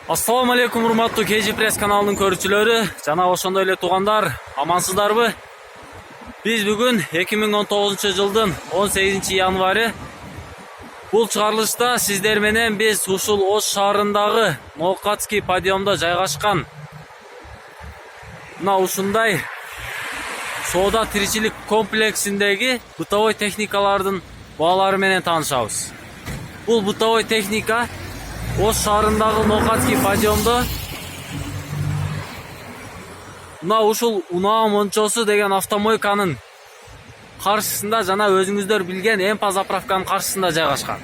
Assalamu alaikum урматтуу KG Press каналынын көрүүчүлөрү жана ошондой эле туугандар, амансыздарбы? Биз бүгүн 2019 жылдын 18 январы бул чыгарылышта сиздер менен биз ушул Ош шаарындагы Ноокатский подъемдо жайгашкан мына ушундай соода тиричилик комплексиндеги бытовой техникалардын баалары менен таанышабыз. Бул бытовой техника Ош шаарындагы Ноокатский подъемдо мына ушул Унаа Мончосу деген автомойканын каршысында жана өзүңүздөр билген Эмпа заправканын каршысында жайгашкан.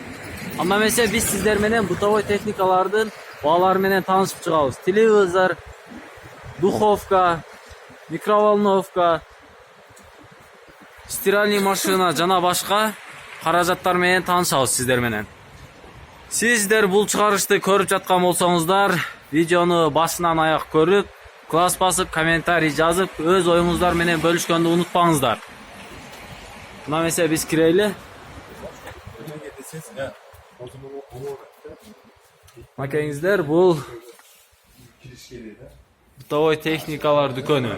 Анда эмесе биз сиздер менен бытовой техникалардын баалары менен таанышып чыгабыз. Телевизор, духовка, микроволновка, стиральный машина жана башка каражаттар менен таанышабыз сиздер менен. Сиздер бул чыгарышты көрүп жаткан болсоңуздар, видеону башынан аяк көрүп, класс басып, комментарий жазып, өз оюңуздар менен бөлүшкөндү унутпаңыздар. Мына эмесе биз кирели. Макеңиздер, бул бытовой техникалар дүкөнү.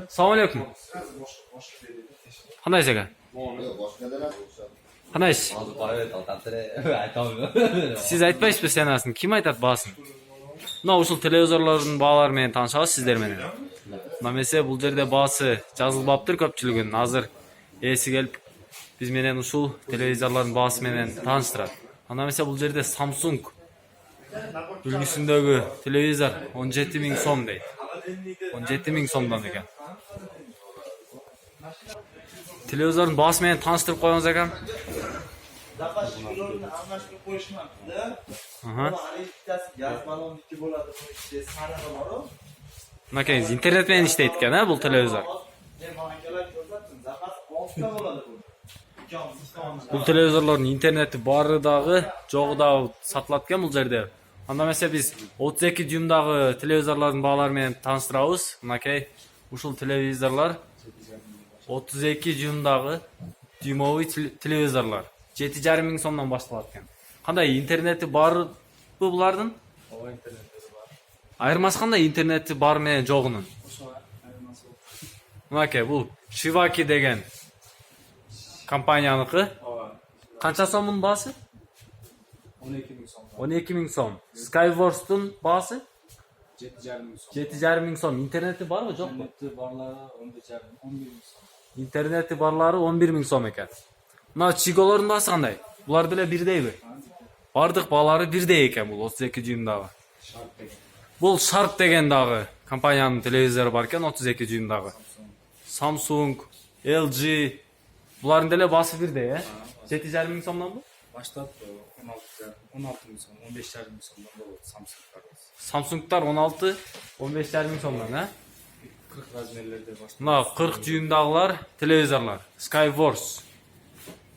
Салам алейкум. Кандайсыз ака? Кандайсыз? Сиз айтпайсызбы сенасын? Ким айтат баасын? Мына ушул телевизорлордун баалары менен таанышабыз сиздер менен. Мына эмесе бул жерде баасы жазылбаптыр көпчүлүгүн. Азыр ээси келип биз менен ушул телевизорлордун баасы менен тааныштырат. Анда эмесе бул жерде Samsung үлгүсүндөгү телевизор 17.000 сом дейт. 17.000 сомдон экен. Телевизордун баасы менен тааныштырып коюңуз экен. Мынакейиңиз интернет менен иштейт экен, бул телевизор. Бул телевизорлордун интернети баары дагы, жогу дагы сатылат экен бул жерде. Анда эмесе биз 32 дюймдагы телевизорлордун баалары менен тааныштырабыз. Мынакей ушул телевизорлор 32 дюймдагы дюймовый телевизорлор 7,5 миң сомдон башталат экен. Кандай интернети барбы булардын? Ооба, интернети бар. Айырмасы кандай интернети бар менен жогунун? Ошо айырмасы. Мынакей бул Shivaki деген компанияныкы. Ооба. Канча сомдун баасы? 12 миң сом. 12 миң сом. Skyworth'тун баасы? 7,5 миң сом. 7,5 миң сом. Интернети барбы, жокпу? Интернети барлары 11 миң сом. Интернети барлары 11 миң сом экен. Мына чиголордун баасы кандай? Булар деле бирдейби? Бардык баалары бирдей экен бул 32 дюймдагы. Бул Sharp деген дагы компаниянын телевизору бар экен 32 дюймдагы. Samsung, LG булардын деле баасы бирдей, 7,5 миң сомдонбу? Баштап 16 миң сом, 15,5 миң сомдон болот Samsung'тар. Samsung'тар 16, 15,5 миң сомдон, 40 размерлерде баштап. Мына 40 дюймдагылар телевизорлор. Skyworth,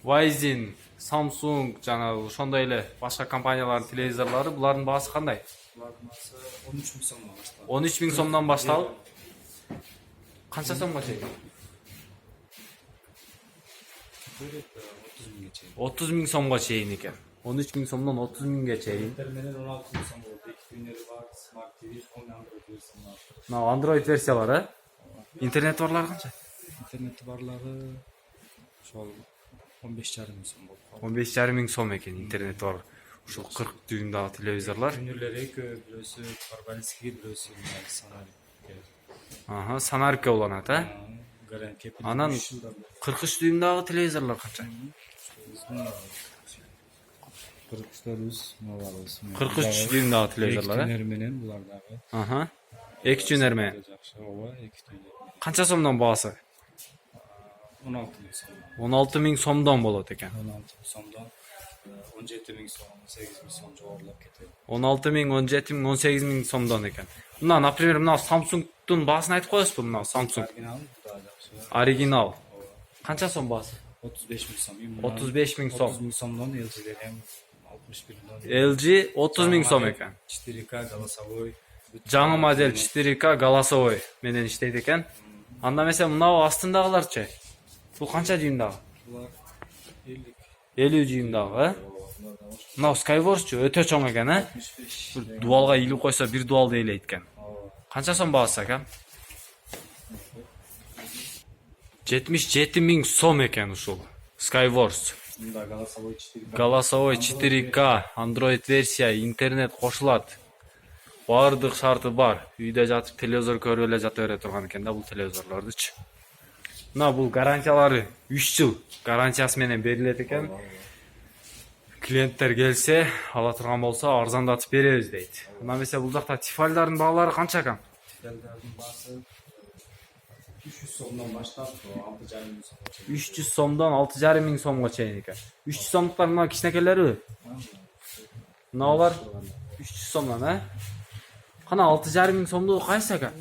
Waisin, Samsung жана ошондой эле башка компаниялардын телевизорлору, булардын баасы кандай? Булардын баасы 13 миң сомдон башталат. 13 миң сомдон башталып канча сомго чейин? 30 миң сомго чейин экен. 13 миң сомдон 30 миңге чейин. Интернет менен 16 миң сом болот. Эки дүйнөлү бар, Smart TV, Android версиялары. Мына Android версиялары, интернет барлары канча? Интернет барлары ошол 15,5 миң сом болот. 15,5 миң сом экен интернет бар. Ушул 40 дюймдагы телевизорлор. Күнүлөрү бирөөсү Барбарисский, бирөөсү Санарик. Санарик уланат, Анан 43 дюймдагы телевизорлор канча? 43 дюймдагы телевизорлор, Экчүнөр менен булар дагы. Экчүнөр менен. Ооба, экчүнөр. Канча сомдон баасы? 16 миң сом. 16 миң сомдон болот экен. 16 миң сомдон 17 миң сом, 18 миң сом жогорулап кетет. 16 миң, 17 миң, 18 миң сомдон экен. Мына, например, мына Samsung'тун баасын айтып коесузбу, мына Samsung? Оригинал. Канча сом баасы? 35 миң сом. 35 миң сом. 30 миң сомдон LG деген 61 миң. LG 30 миң сом экен. 4К голосовой. Жаңы модель 4К голосовой менен иштейт экен. Анда эмесе мына астындагыларчы? Бул канча дюймдагы? Булар 50 дюймдагы, Мынау Skyworks өтө чоң экен, а? Bir dualga ilip koysa bir dual дейлейт экен. Канча сом баасы ака? 77 000 сом экен ушул. Skyworks. Мында голосовой 4К. Голосовой 4К, Android версия, интернет кошулат. Бардык шарты бар. Үйдө жатып телевизор көрүп эле жата бере турган экен да бул телевизорлордучу. Мына бул гарантиялары 3 жыл гарантиясы менен берилет экен. Клиенттер келсе, ала турган болсо арзандатып беребиз дейт. Мына эмесе бул жакта Тифальдардын баалары канча экен? Тифальдардын баасы 300 сомдон баштап 6,5 миң сомго чейин. 300 сомдон 6,5 миң сомго чейин экен. 300 сомдуктар мына кичинекейлери? Мыналар 300 сомдон, а? Кана 6,5 миң сомду кайсы экен?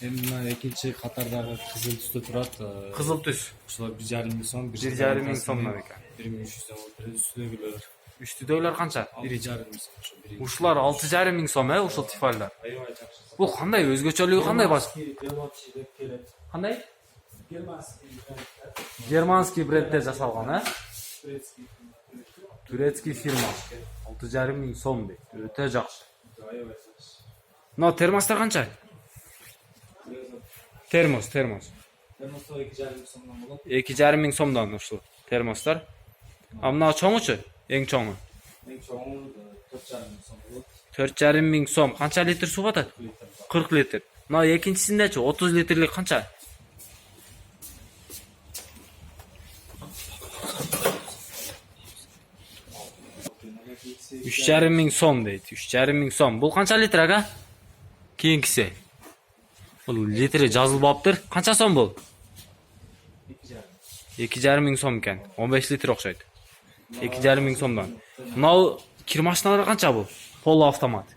Эми мына экинчи катардагы кызыл түстө турат. Кызыл түс. Ушулар 1,5 миң сом, 1,5 миң сомдон экен. 1300 сом отурат. Үстүдөгүлөр. Үстүдөгүлөр канча? 1,5 миң сом. Ушулар 6,5 миң сом, ушул Тифальдар. Аябай жакшы. Бул кандай өзгөчөлүгү кандай баш? Кандай? Германский брендде жасалган, а? Турецкий фирма. 6,5 миң сом дейт. Өтө жакшы. Аябай жакшы. Мына термостор канча? Термос. Термостор 2,5 миң сомдон болот. 2,5 миң сомдон ушул термостор. А мына чоңучу? Эң чоңу. Эң чоңу 4,5 миң сом болот. 4,5 миң сом. Канча литр суу батат? 40 литр. Мына экинчисиндечи 30 литрлик канча? 3,5 миң сом дейт. 3,5 миң сом. Бул канча литр ага? Кийинкиси. Бул литри жазылбаптыр. Канча сом бул? 2,5 миң сом экен. 15 литр окшойт. 2,5 миң сомдон. Мынау кир машиналары канча бул? Полуавтомат.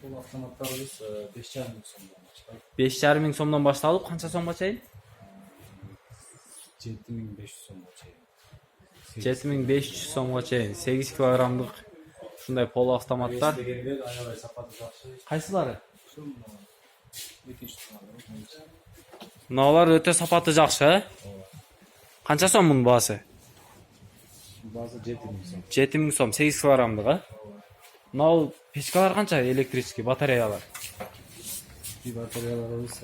Полуавтоматтарыбыз 5,5 миң сомдон баштап. 5,5 миң сомдон башталып канча сомго чейин? 7,500 сомго чейин. 7500 сомго чейин. 8 килограммдык ушундай полуавтоматтар. Аябай сапаты жакшы. Кайсылары? Экинчи турган. Мыналар өтө сапаты жакшы, э? Канча сом мунун баасы? Баасы 7 миң сом. 7 миң сом, 8 килограммдык, а? Мынау печкалар канча? Электрический батареялар. Батареяларыбыз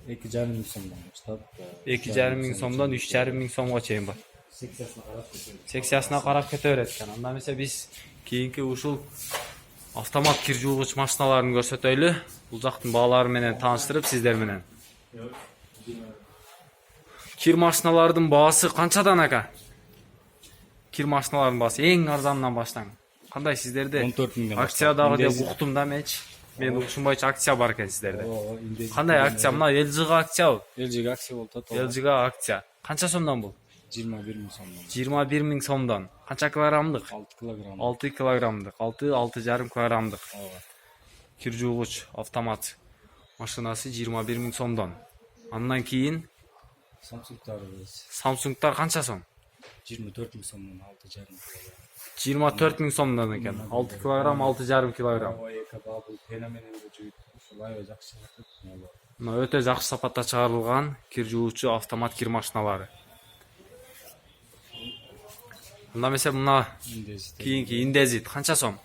2,5 миң сомдон баштап. 2,5 миң сомдон 3,5 миң сомго чейин бар. Секциясына карап кете берет экен. Анда эмесе биз кийинки ушул автомат кир жуугуч машиналарын көрсөтөйлү. Бул жактын баалары менен тааныштырып сиздер менен. Кир машиналардын баасы канчадан ака? Кир машиналардын баасы эң арзанынан баштаң. Кандай сиздерде? 14 миңден. Акциядагы деп уктум да менчи. Мен ушун боюнча акция бар экен сиздерде. Кандай акция? Мына LG-га акциябы? LG-га акция болуп атат. LG-га акция. Канча сомдон бул? 21 миң сомдон. 21 миң сомдон. Канча килограммдык? 6 килограмм. 6 килограммдык. 6,5 килограммдык. Кир жуугуч автомат машинасы 21 миң сомдон. Андан кийин Samsung'дарыбыз Samsung'дар канча сом? 24 миң сомдон 6,5 килограмм. 24 миң сомдон экен. 6 килограмм, 6,5 килограмм. Бул феноменен жүйүп ушул аябай жакшы жатат. Мына өтө жакшы сапатта чыгарылган кир жуучу автомат кир машиналары. Мында эмесе мына кийинки индезит канча сом?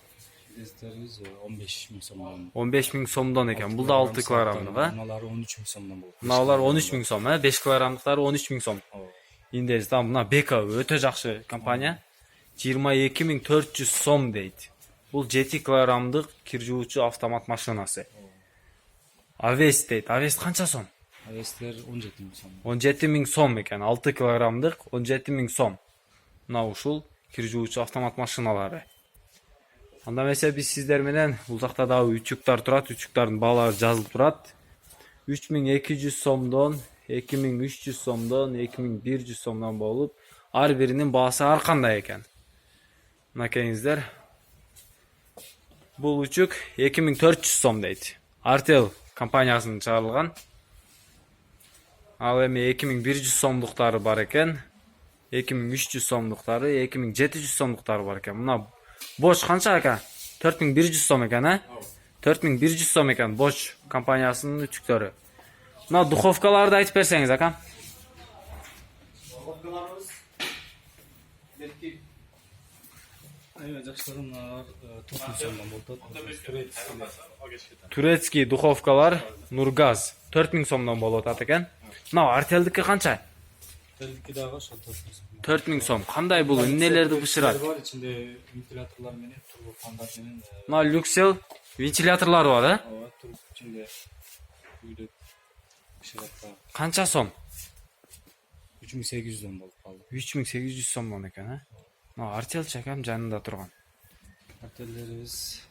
Индезиттерибиз 15 миң сомдон. 15 миң сомдон экен. Бул да 6 килограммдык, а? Мыналар 13 миң сомдон болот. Мыналар 13 миң сом, 5 килограммдыктары 13 миң сом. Индезит. Мына Beko өтө жакшы компания. 22 400 сом дейт. Бул 7 килограммдык кир жуучу автомат машинасы. Авес дейт. Авес канча сом? Авестер 17 миң сом. 17 миң сом экен. 6 килограммдык 17 миң сом. Мына ушул кир жуучу автомат машиналары. Анда эмесе биз сиздер менен бул жакта дагы үчүктөр турат. Үчүктөрдүн баалары жазылып турат. 3200 сомдон, 2300 сомдон, 2100 сомдон болуп, ар биринин баасы ар кандай экен. Мына келиңиздер. Бул үчүк 2400 сом дейт. Artel компаниясынын чыгарылган. Ал эми 2100 сомдуктары бар экен. 2300 сомдуктары, 2700 сомдуктары бар экен. Мына Bosch канча ака? 4100 сом экен, а? 4100 сом экен Bosch компаниясынын үчүктөрү. Мына духовкаларды айтып берсеңиз, ака. Духовкаларыбыз Эме жакшылыгы мыналар 4 миң сомдон болот. Турецкий духовкалар Нургаз 4000 сомдон болуп атат экен. Мына артелдики канча? Артелдики дагы ошол 4 миң сом. 4000 сом. Кандай бул эмнелерди бышырат? Бар ичинде вентиляторлор менен, турбо фандар менен. Мына люксел вентиляторлары бар, Ооба, турбо ичинде үйдө бышырат. Канча сом? 3800 сом болуп калды. 3800 сомдон экен, Мына артел чакам жанында турган. Артеллерибиз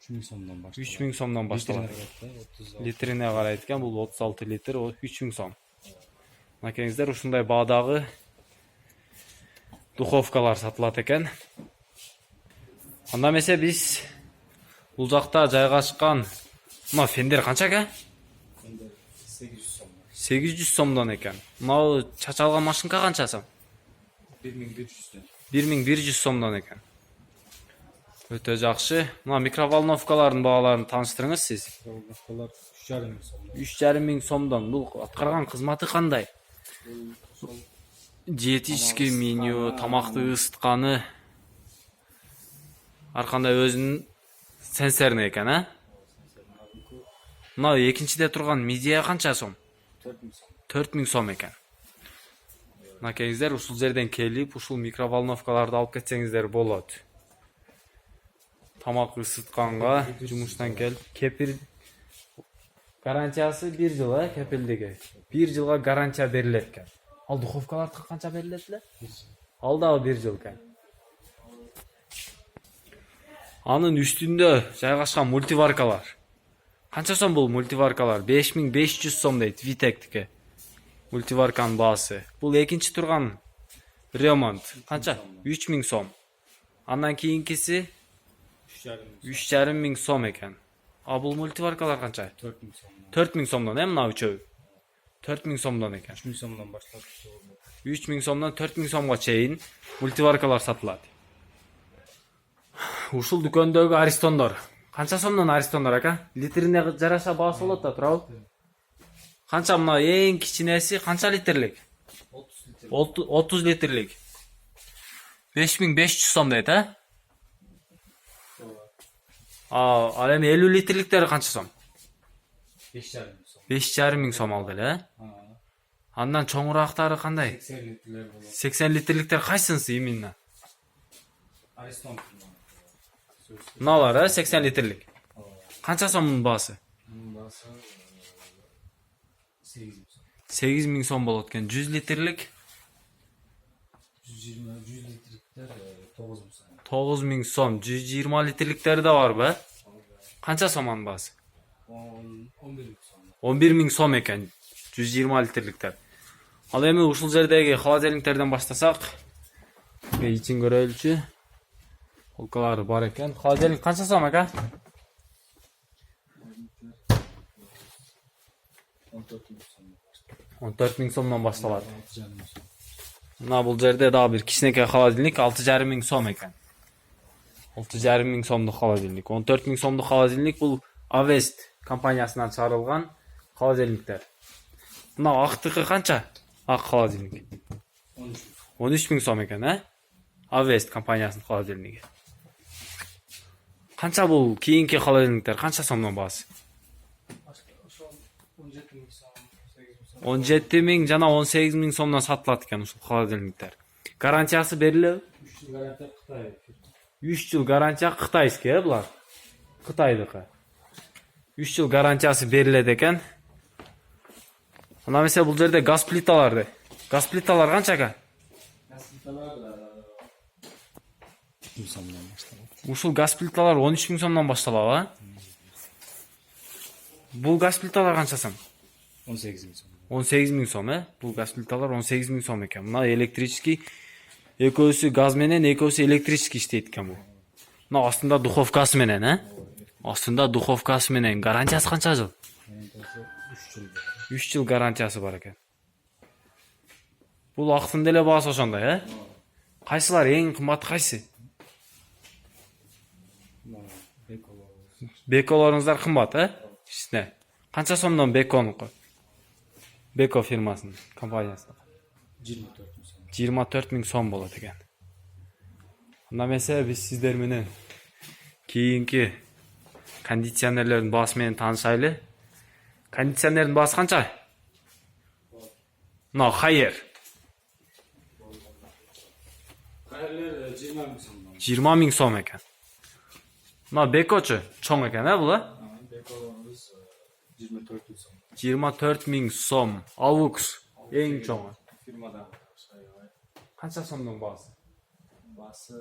3000 сомдон башталат. 3000 сомдон башталат. Литрине карайт экен, бул 36 литр, 3000 сом. Макеңиздер ушундай баадагы духовкалар сатылат экен. Анда эмесе биз бул жакта жайгашкан мына фендер канча экен? 800 сом. 800 сомдон экен. Мына чачалган машинка канча сом? 1100. 1100 сомдон экен. Өтө жакшы. Мына микроволновкалардын бааларын тааныштырыңыз сиз. Микроволновкалар 3,5 миң сомдон. 3,5 сомдон. Бул аткарган кызматы кандай? Диетический меню, тамакты ысытканы. Ар кандай өзүнүн сенсорный экен, Мына экинчиде турган медиа канча сом? 4000 сом. 4000 сом экен. Макеңиздер ушул жерден келип, ушул микроволновкаларды алып кетсеңиздер болот. Тамак ысытканга жумуштан келип, кепил гарантиясы 1 жыл, кепилдиги. 1 жылга гарантия берилет экен. Ал духовкаларга канча берилет эле? Ал дагы 1 жыл экен. Анын үстүндө жайгашкан мультиваркалар. Канча сом бул мультиваркалар? 5500 сом дейт Витектики. Мультиварканын баасы. Бул экинчи турган ремонт. Канча? 3000 сом. Андан кийинкиси 3,5 миң сом экен. А бул мультиваркалар канча? 4000 сом. 4000 сомдон, мына үчөө. 4000 сомдон экен. 3000 сомдон баштап 3000 сомдон 4000 сомго чейин мультиваркалар сатылат. Ушул дүкөндөгү аристондор. Канча сомдон аристондор ака? Литрине жараша баасы болот да, туурабы? Канча мына эң кичинеси канча литрлик? 30 литрлик. 5500 сом дейт, Ал эми 50 литрликтери канча сом? 5,5 миң сом. 5,5 миң сом алды эле, Андан чоңурактары кандай? 80 литрлер болот. 80 литрликтер кайсынысы именно? Аристон. Мыналар, 80 литрлик. Канча сомдун баасы? Баасы 8 миң сом. 8 миң сом болот экен. 100 литрлик 100 литрликтер 9 миң сом. 9 миң сом. 120 литрликтери да барбы? Канча сом анын баасы? 11 миң сом. 11 миң сом экен. 120 литрликтер. Ал эми ушул жердеги холодильниктерден баштасак, ичин көрөлүчү. Полкалары бар экен. Холодильник канча сом ака? 14 миң сомдон башталат. Мына бул жерде дагы бир кичинекей холодильник 6,5 миң сом экен. 6,5 миң сомдук холодильник. 14 миң сомдук холодильник бул Avest компаниясынан чыгарылган холодильниктер. Мына актыкы канча? Ак холодильник. 13 миң сом экен, Avest компаниясынын холодильниги. Канча бул кийинки холодильниктер? Канча сомдон баасы? 17 миң жана 18 миң сомдон сатылат экен ушул холодильниктер. Гарантиясы берилеби? 3 жыл гарантия Кытай. 3 жыл гарантия кытайский, булар. Кытайдыкы. 3 жыл гарантиясы берилет экен. Ана эмесе бул жерде газ плиталарды. Газ плиталар канча экен? Газ плиталар 3 миң сомдон башталат. Ушул газ плиталар 13 миң сомдон башталат, Бул газ плиталар канча сом? 18 миң сом. 18 миң сом, Бул газ плиталар 18 миң сом экен. Мына электрический, экөөсү газ менен, экөөсү электрический иштейт экен бул. Мына астында духовкасы менен, Астында духовкасы менен. Гарантиясы канча жыл? 3 жыл. 3 жыл гарантиясы бар экен. Бул актын деле баасы ошондой, Кайсылар эң кымбаты кайсы? Беколоруңуздар кымбат, Ичине. Канча сомдон Беконуку? Беко фирмасынын компаниясы. 24 миң сом. 24 миң сом болот экен. Анда эмесе биз сиздер менен кийинки кондиционерлердин баасы менен таанышайлы. Кондиционердин баасы канча? No, hayır. Hayırlar 20 bin so'mdan. 20 ming so'm ekan. No, bekochi cho'ng ekan-a bular? Bekolarimiz 24 bin so'm. 24 ming so'm. Avux eng cho'ngi. Firmada Qancha so'mning basi? basi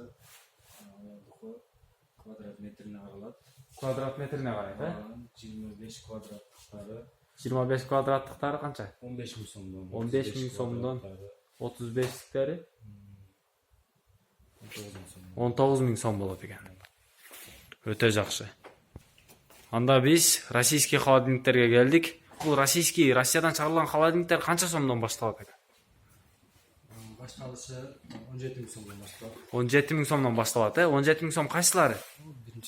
kvadrat metrine qaraladi. Kvadrat metrine qaraydi. 25 kvadratliklari 25 kvadratliklari qancha? 15 bin so'mdan. 15 ming so'mdan 35liklari 19 ming so'm bo'ladi ekan. O'ta yaxshi. Anda biz rossiyskiy холодильниктерге keldik. Bu rossiyskiy, Rossiyadan chiqarilgan холодильниктер qancha so'mdan boshlanadi ekan? Başlanışı 17 bin so'mdan başladi. 17 ming so'mdan boshlanadi. 17 ming so'm qaysilari?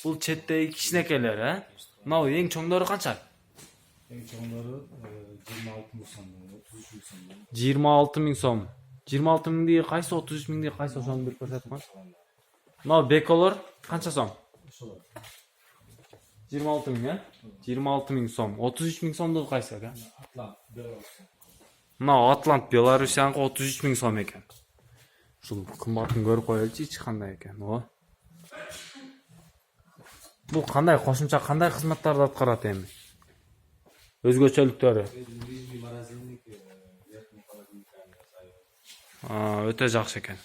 Bu chetdagi kichkinakelar, ha? Mana eng cho'ngdori qancha? Eng cho'ngları 26 bin so'mdan, 33 bin so'mdan. 26 ming so'm. 26 mingdagi qaysi, 33 mingdagi qaysi o'shani bir ko'rsatma. Mana bekolar qancha so'm? Şolar. 26 ming, ha? 26 ming so'm. 33 ming so'mdagi qaysi ekan? Atlan, Belarus. Mana Atlant Belarusyaniki 33 ming so'm ekan. Shu qimmatini ko'rib qo'yaylik, ichi qanday ekan. O. Bu qanday qo'shimcha qanday xizmatlarni atqaradi endi? O'zgachalikları. Bir marazinlik yakın холодильникlarga sayyor. O'ta yaxshi ekan.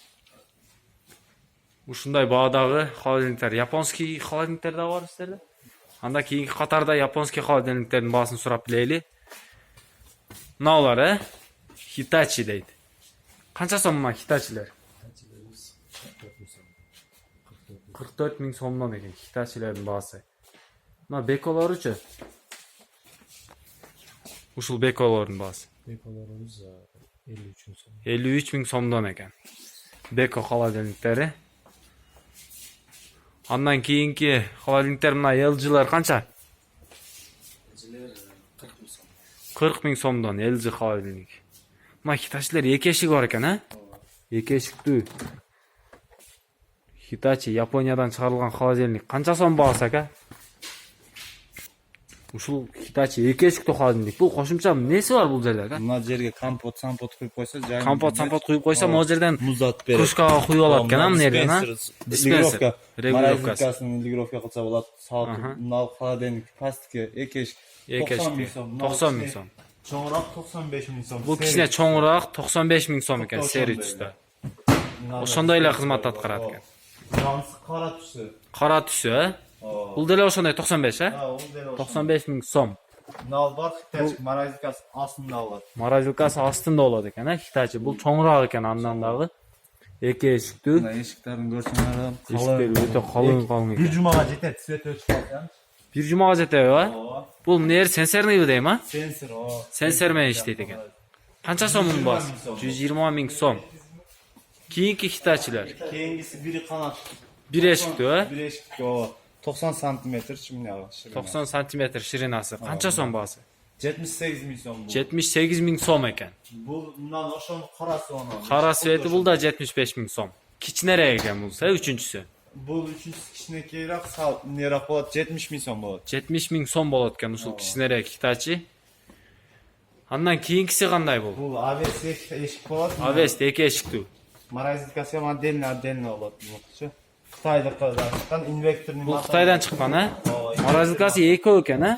Bu shunday бағадағы холодильниктер, yaponskiy холодильниктер de var sizlarda. Anda keyingi qatorda yaponskiy холодильниктердің bahosin so'rab bilaylik. Nima ular, ha? Hitachi deydi. Qancha so'm mana Hitachilar? 44 ming so'mdan ekan Hitachilarning bahosi. Mana bekolar-chi? Ushul bekolarning bahosi. Bekolarimiz 53 bin so'm. 53 ming so'mdan ekan. Beko холодильниктери. Ondan keyingi холодильниктер mana LG'lar qancha? LG'ler 40 bin so'm. 40 ming so'mdan LG холодильник. Mana Hitachilar iki eshik bor ekan, ha? Iki eshikli. Hitachi Yaponiyadan chiqarilgan холодильник qancha so'm bahosi aka? Ushul Hitachi iki eshikli холодильник. Bu qo'shimcha nesi var bu yerda aka? Mına yerga kompot qo'yib qo'ysa, joyini Kompot quyib qo'ysa, bu yerdan muzlatib beradi. krужкаga quyib oladi ekan, bu yerdan, ha? Dispenser. Regulovkasi. Regulovka qilsa bo'ladi. Soat nal холодильник pastki ekish 90 ming so'm. 90 ming so'm. Cho'ngroq 95 ming so'm. Bu kichkina cho'ngroq 95 ming so'm ekan seri tusda. O'shandaylar xizmat atqaradi ekan. Jonsi qora tusi. Qora tusi, ha? Bu dela o'shanday 95, ha? Ha, u dela 95 ming so'm. nal bor, Hitachi Marazikasi ostida oladi. Morazilkasi ostida bo'ladi ekan, ha? Hitachi. Bu cho'ngroq ekan andandagi. Iki eshikli. Eshiklarni ko'rsanglar ham Eshiklar o'ta qalin ekan. bir jumaga yetadi, svet o'chib qolgan. Bir jumaga yetadi, ha? Bu ner sensorniy deymi, ha? Sensor, Sensor bilan ishlaydi ekan. Qancha so'mning bor? 120 ming so'm. Keyingi Hitachilar. Keyingisi biri qanot. Bir eshikli, ha? Bir eshikli o 90 santimetr shimniyaga. 90 santimetr shirinasi. Qancha so'm bahosi? 78 ming so'm bu. 78 ming so'm ekan. Bu bundan oshon qarasi onu. Qora sveti bu da 75 ming so'm. Kichkinaroq ekan bo'lsa, uchinchisi. Bu uchinchisi kichkinaroq, sal neroq bo'ladi, 70 ming so'm bo'ladi. 70 ming so'm bo'ladi ekan usul kichkinaroq Hitachi. Andan keyingisi qanday bu? Bu AVS eshik bo'ladi. Avest iki eshikli. Marazikasi ham отдельно bo'ladi bu. Xitoyda qilgan invektorning Bu Xitoydan chiqqan, ha? Morazilkasi eko ekan, ha?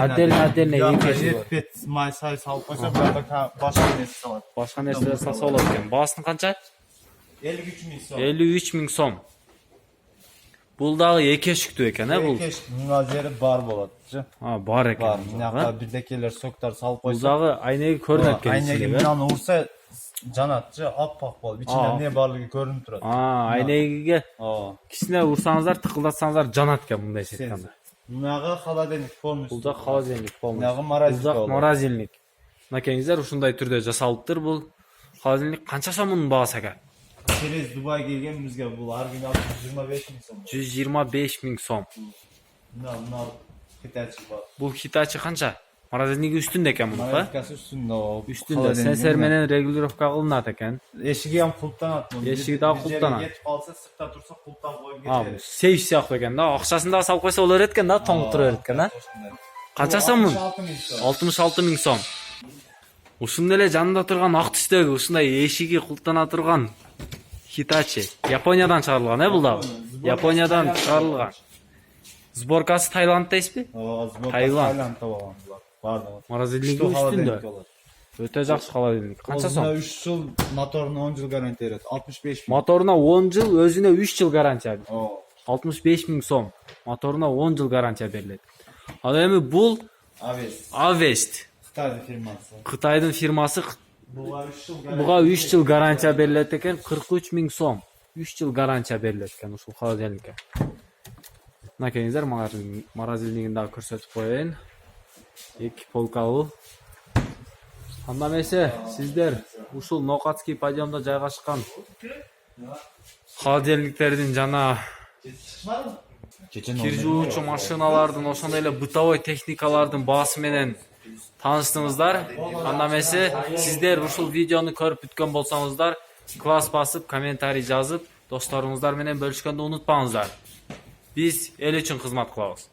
Отдельно iki eshik bor. Pet may say salib qo'ysa, buyoqda boshqa narsa soladi. Boshqa narsalar salsa bo'ladi ekan. Bahosini qancha? 53 ming so'm. 53 ming so'm. Buldagi iki eshikli ekan, ha bu? Munozeri bar bo'ladi. Ha, bor ekan. Bar. Bunaqa birdakelar soktar salib qo'ysa, Buldagi aynaga ko'rinadi ekan. aynaga minani ursa janatchi oppoq bo'ladi. Ichida ne borligi ko'rinib turadi. Ha, aynaga Ha. kichkina ursangizlar, tiqildatsangizlar janat ekan bunday shekilda. Bunaqa холодильник polностью. Bulda холодильник polностью. Bunaqa morazilka Bulda bo'ladi. morazilnik. Makangizlar shunday turda jasalibdir bu. Холодильник qancha so'mning bahosi aka? Через Dubay kelgan bizga bu original 125 ming so'm. 125 ming so'm. Buna Hitachi bor. Bu Hitachi qancha? Морозильниги үстүндө экен мунун, да? Мараткасы үстүндө о. Үстүндө сенсор менен регулировка кылынат экен. Эшиги ham култанат. Эшиги дагы култанат. Кетип калса, сыртта турса култан коюп А, кетет. сейф сыяктуу экен да. Акчасын дагы салып койсо боло берет экен да, тоңуп тура берет экен да. Канча сом мун? 66 миң сом. Ушундай эле жанында турган ак түстөгү ушундай эшиги култана турган Hitachi. Япониядан чыгарылган, бул дагы. Япониядан чыгарылган. Сборкасы Таиланд дейсизби? Таиланд. Таиландда болгон булар. Бардыгы. Морозильниги үстүндө. Өтө жакшы холодильник. Канча сом? 3 жыл, моторуна 10 жыл гарантия берет. 65 миң. Моторуна 10 жыл, өзүнө 3 жыл гарантия. О. 65 миң сом. Моторуна 10 жыл гарантия берилет. Ал эми бул Avest. Кытайдын фирмасы. Кытайдын фирмасы. Буга 3 жыл Буга 3 жыл гарантия берилет экен, 43 миң сом. 3 жыл гарантия берилет экен ушул холодильникке. Мынакейиңиздер, морозильнигин дагы көрсөтүп коеюн. 2 полкалуу. Андан эсе сиздер ушул Нокатский подъемдо жайгашкан холодильниктердин жана кир жуучу машиналардын, ошондой эле бытовой техникалардын баасы менен тааныштыңыздар. Андан эсе сиздер ушул видеону көрүп бүткөн болсоңуздар, класс басып, комментарий жазып, досторуңуздар менен бөлүшкөндү унутпаңыздар. Биз эл үчүн кызмат кылабыз.